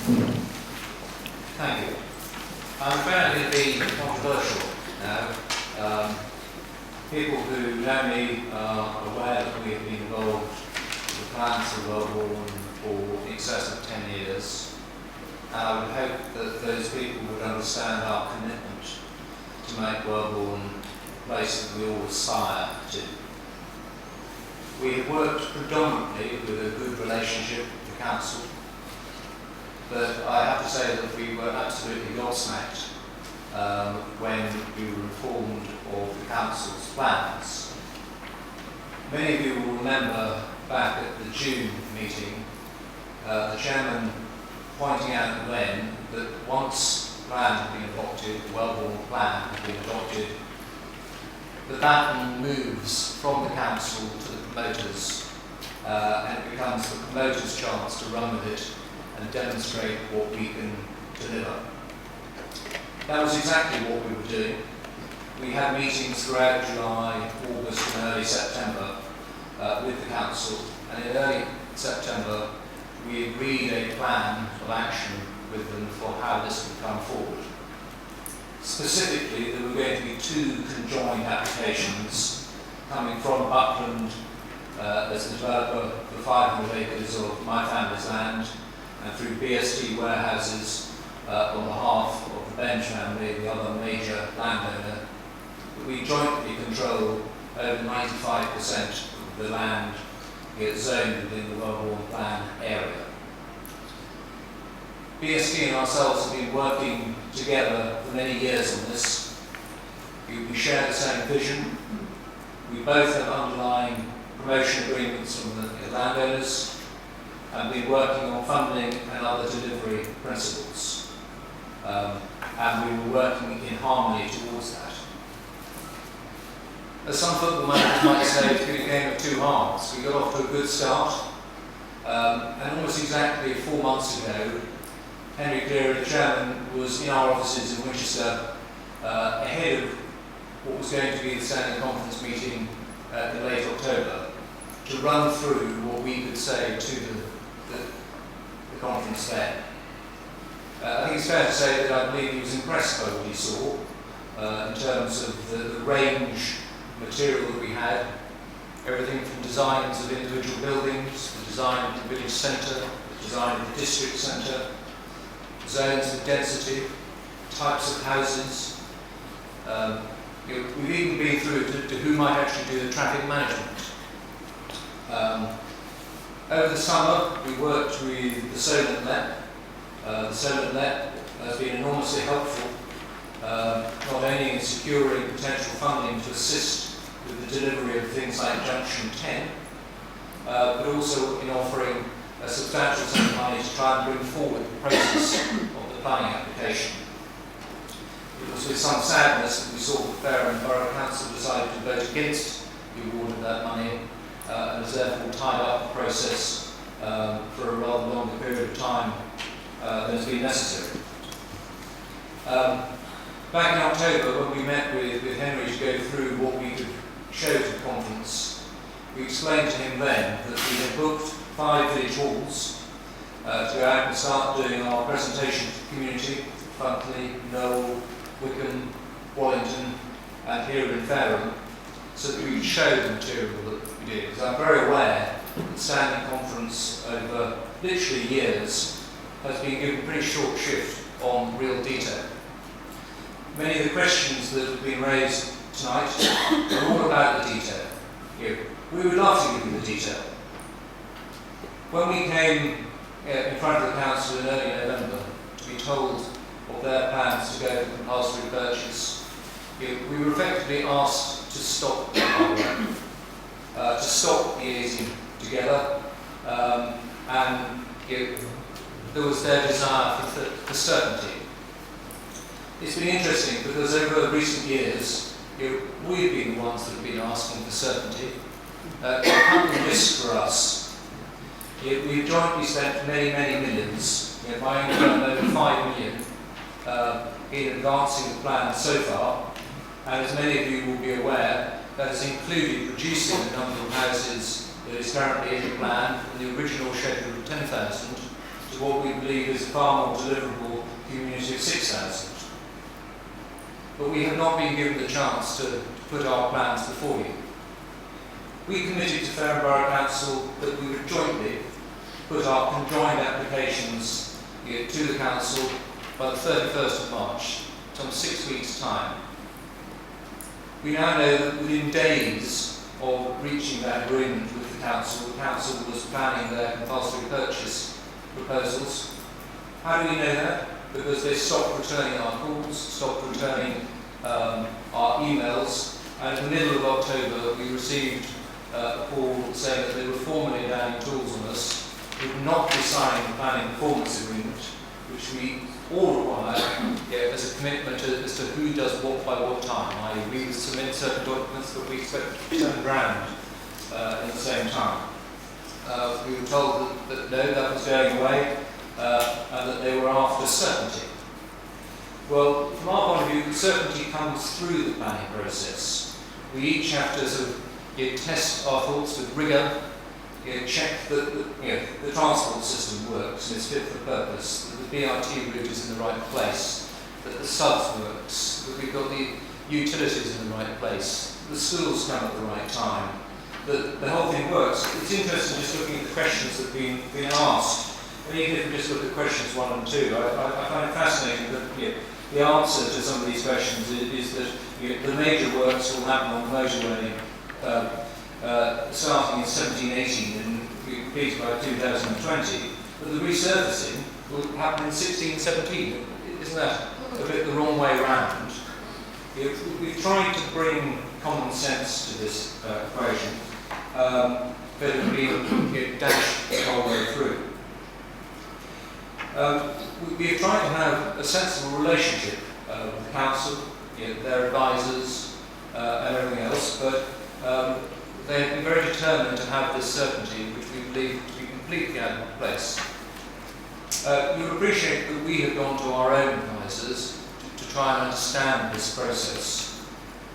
Thank you. I'm afraid going to be controversial now. People who know me are aware that we have been involved with the plans of Welborne for in excess of 10 years. And I would hope that those people would understand our commitment to make Welborne a place that we all aspire to. We have worked predominantly with a good relationship with the council, but I have to say that we were absolutely gobsmacked when we were informed of the council's plans. Many of you will remember back at the June meeting, the chairman pointing out then that once the plan had been adopted, the Welborne plan had been adopted, the baton moves from the council to the promoters, and it becomes the promoters' chance to run with it and demonstrate what we can deliver. That was exactly what we were doing. We had meetings throughout July, August and early September with the council, and in early September we agreed a plan of action with them for how this would come forward. Specifically, there were going to be two conjoined applications coming from Buckland as a developer for 500 acres of my family's land, and through BST warehouses on behalf of the Bench family, the other major landowner. We jointly control over 95% of the land zoned within the Welborne plan area. BST and ourselves have been working together for many years on this. We share the same vision. We both have underlying promotion agreements from the landowners, and been working on funding and other delivery principles. And we were working in harmony towards that. As some football managers might say, it's been a game of two halves. We got off to a good start, and almost exactly 4 months ago, Henry Cleary, the chairman, was in our offices in Winchester ahead of what was going to be the standing conference meeting in late October, to run through what we could say to the conference then. I think it's fair to say that I believe he was impressed by what he saw in terms of the range of material that we had, everything from designs of individual buildings, the design of the village centre, the design of the district centre, zones of density, types of houses. We've even been through to who might actually do the traffic management. Over the summer, we worked with the Solent LEP. The Solent LEP has been enormously helpful, not only in securing potential funding to assist with the delivery of things like Junction 10, but also in offering a substantial sum of money to try and bring forward the process of the planning application. It was with some sadness that we saw that Fairham Borough Council decided to vote against the award of that money, and has therefore tied up the process for a rather longer period of time than has been necessary. Back in October, when we met with Henry to go through what we could show to the conference, we explained to him then that we had booked 5 village halls to go out and start doing our presentation to the community, Funtley, Knowle, Wickham, Wallington, and here in Fairham, so that we could show the material that we did. Because I'm very aware that the standing conference over literally years has been given pretty short shift on real detail. Many of the questions that have been raised tonight are all about the detail. We would love to give you the detail. When we came in front of the council in early November to be told of their plans to go for compulsory purchase, we were effectively asked to stop our work, to stop liaising together, and there was their desire for certainty. It's been interesting because over recent years, we've been the ones that have been asking for certainty. It can't be risk for us. We've jointly spent many, many millions, my own firm over 5 million, in advancing the plan so far, and as many of you will be aware, that has included reducing the number of houses that is currently in the plan from the original schedule of 10,000 to to what we believe is a far more deliverable community of 6,000. But we have not been given the chance to put our plans before you. We committed to Fareham Borough Council that we would jointly put our conjoined applications to the Council by the 31st of March, some 6 weeks' time. We now know that within days of reaching that agreement with the Council was planning their compulsory purchase proposals. How do we know that? Because they stopped returning our calls, stopped returning our emails, and in the middle of October we received a call saying that they were formally down tools on us, would not be signing the planning performance agreement, which we all require as a commitment as to who does what by what time. We would submit certain documents that we expect to be turned around in the same time. We were told that no, that was going away, and that they were after certainty. Well, from our point of view, certainty comes through the planning process. We each have to sort of test our thoughts with rigour, check that the transport system works and is fit for purpose, that the BRT route is in the right place, that the subs works, that we've got the utilities in the right place, the schools come at the right time, that the whole thing works. It's interesting just looking at the questions that have been asked. And even if we just look at questions 1 and 2, I find it fascinating that the answer to some of these questions is that the major works will happen on the motorway starting in 1718 and be completed by 2020, but the resurfacing will happen in 1617. Isn't that a bit the wrong way around? We've tried to bring common sense to this equation, but it will be dashed the whole way through. We've tried to have a sensible relationship with the council, their advisors, and everything else, but they have been very determined to have this certainty, which we believe to be completely out of place. You'll appreciate that we have gone to our own advisors to try and understand this process.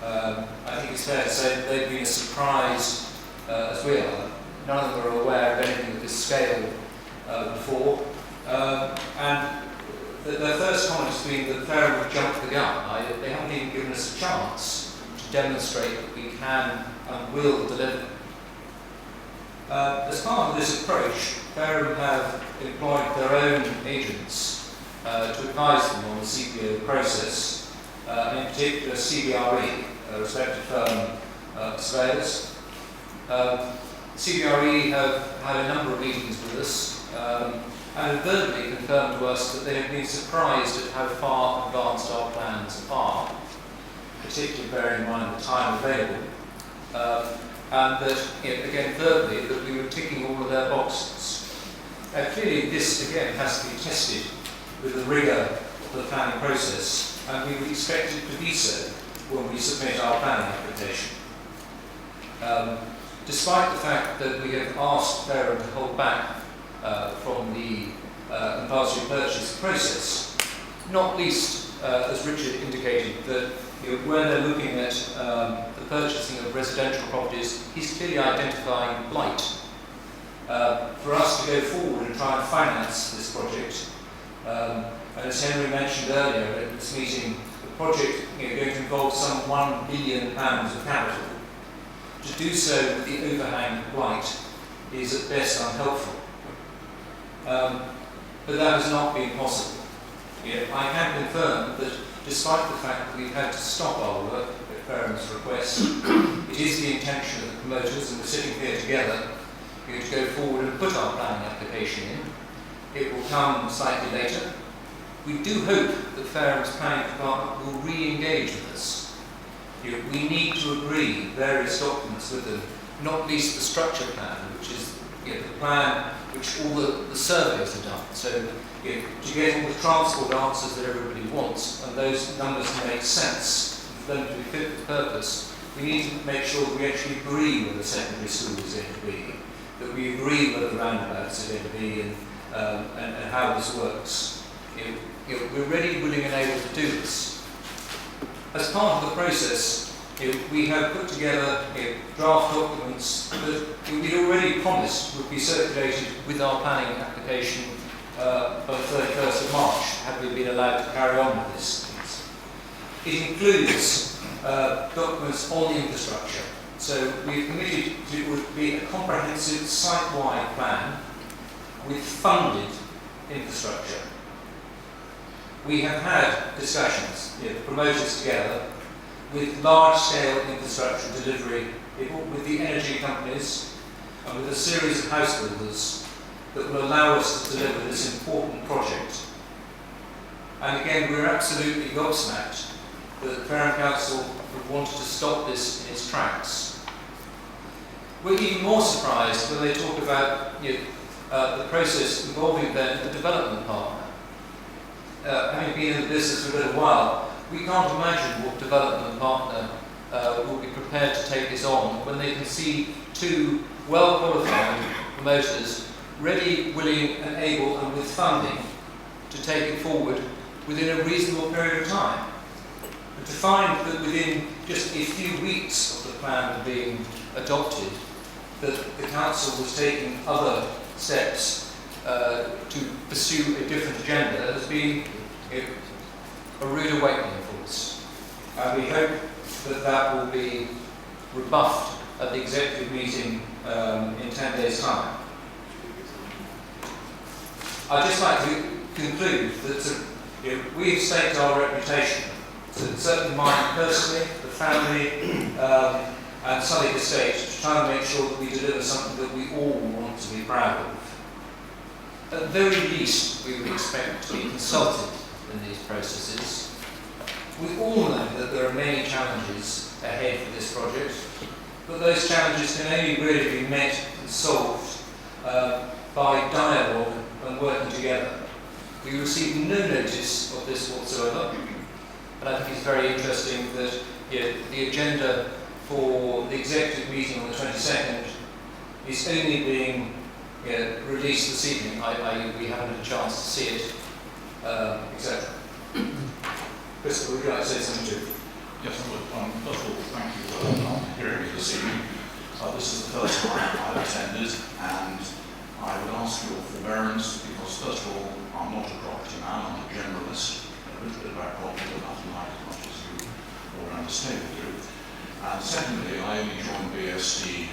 I think it's fair to say that they've been as surprised as we are. None of them are aware of anything of this scale before. And their first comment has been that Fareham would jump the gun. They haven't even given us a chance to demonstrate that we can and will deliver. As part of this approach, Fareham have employed their own agents to advise them on the CPO process, and in particular CBRE, a respected firm of surveyors. CBRE have had a number of meetings with us and have verbally confirmed to us that they have been surprised at how far advanced our plans are, particularly bearing in mind the time available, and that, again, verbally, that we were ticking all of their boxes. Clearly, this, again, has to be tested with the rigour of the planning process, and we would expect it to be so when we submit our planning application. Despite the fact that we have asked Fareham to hold back from the compulsory purchase process, not least, as Richard indicated, that where they're looking at the purchasing of residential properties, he's clearly identifying blight. For us to go forward and try and finance this project, and as Henry mentioned earlier at this meeting, the project going to involve some £1 billion of capital. To do so with the overhang of blight is at best unhelpful. But that has not been possible. I can confirm that despite the fact that we've had to stop our work at Fareham's request, it is the intention of the promoters, and we're sitting here together, to go forward and put our planning application in. It will come slightly later. We do hope that Fareham's planning department will re-engage with us. We need to agree various documents with them, not least the structure plan, which is the plan which all the surveys are done. So to get all the transport answers that everybody wants, and those numbers make sense, for them to be fit for purpose, we need to make sure that we actually agree where the secondary school is going to be, that we agree where the roundabouts are going to be, and how this works. We're ready, willing and able to do this. As part of the process, we have put together draft documents that we'd already promised would be circulated with our planning application by the 31st of March, had we been allowed to carry on with this. It includes documents on the infrastructure. So we've committed to it would be a comprehensive site-wide plan with funded infrastructure. We have had discussions, the promoters together, with large-scale infrastructure delivery people, with the energy companies, and with a series of house builders that will allow us to deliver this important project. And again, we're absolutely gobsmacked that the Crown Council would want to stop this in its tracks. We're even more surprised when they talk about the process involving then the development partner. Having been in the business for a little while, we can't imagine what development partner will be prepared to take this on when they can see two well-qualified promoters ready, willing and able and with funding to take it forward within a reasonable period of time. And to find that within just a few weeks of the plan being adopted, that the Council was taking other steps to pursue a different agenda has been a rude awakening for us. And we hope that that will be rebuffed at the executive meeting in 10 days' time. I'd just like to conclude that we've staked our reputation, certainly mine personally, the family, and Surrey Estate, to try and make sure that we deliver something that we all want to be proud of. At the very least, we would expect to be consulted in these processes. We all know that there are many challenges ahead for this project, but those challenges can only really be met and solved by dialogue and working together. We received no notice of this whatsoever, and I think it's very interesting that the agenda for the executive meeting on the 22nd is only being released this evening, we haven't had a chance to see it, etc. Crystal, would you like to say something too? Yes, I would. First of all, thank you for hearing me this evening. This is the first time I've attended, and I would ask your forbearance because, first of all, I'm not a property man, I'm a generalist. A little bit about property, but nothing like as much as you all around this table do. And secondly, I only joined BSD